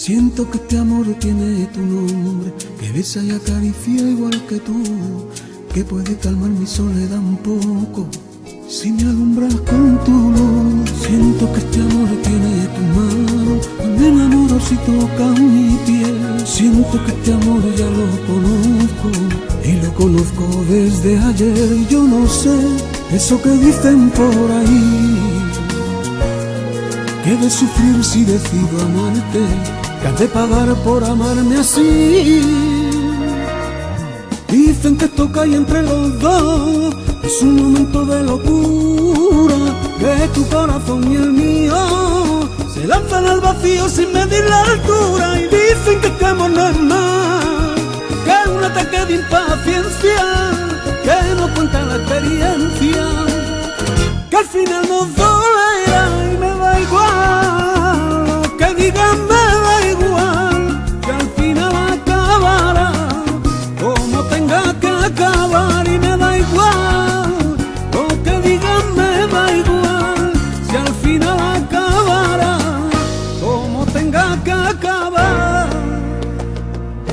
Siento que este amor tiene tu nombre, que besa y acaricia igual que tú, que puede calmar mi soledad un poco si me alumbras con tu luz. Siento que este amor tiene tu mano, me enamoro si tocas mi piel. Siento que este amor ya lo conozco y lo conozco desde ayer. Y yo no sé eso que dicen por ahí, que de sufrir si decido amarte, que has de pagar por amarme así. Dicen que esto que hay entre los dos es un momento de locura, que tu corazón y el mío se lanzan al vacío sin medir la altura. Y dicen que este amor no es más que un ataque de impaciencia, que no cuenta la experiencia, que al final nos dolerá y me da igual lo que digan, me da igual, que al final acabará como tenga que acabar. Y me da igual lo que digan, me da igual, si al final acabará como tenga que acabar.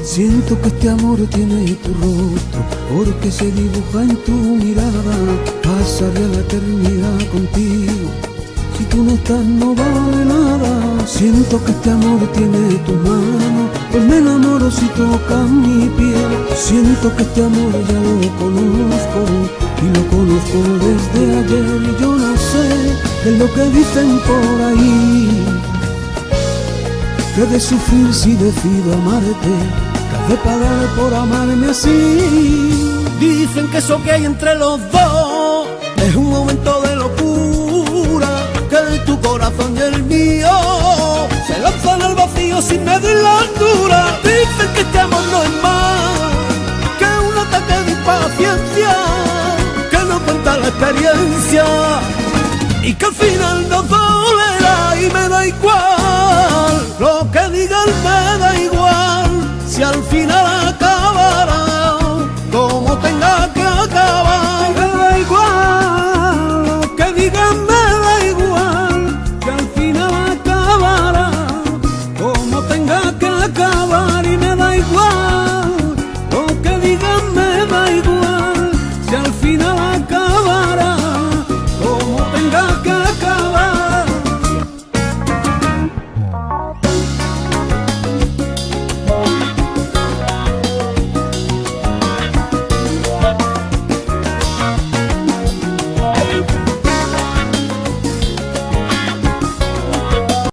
Siento que este amor tiene tu rostro, porque se dibuja en tu mirada. Pasaría la eternidad contigo, si tú no estás no vale nada. Siento que este amor tiene tu mano, pues me enamoro si tocas mi piel. Siento que este amor ya lo conozco y lo conozco desde ayer. Y yo no sé qué es lo que dicen por ahí, que de sufrir si decido amarte, que has de pagar por amarme así. Dicen que eso que hay entre los dos es un momento de locura, que tu corazón y el mío se lanzan al vacío sin medir la altura. Dicen que este amor no es más que un ataque de impaciencia, que no cuenta la experiencia y que al final nos dolerá y me da igual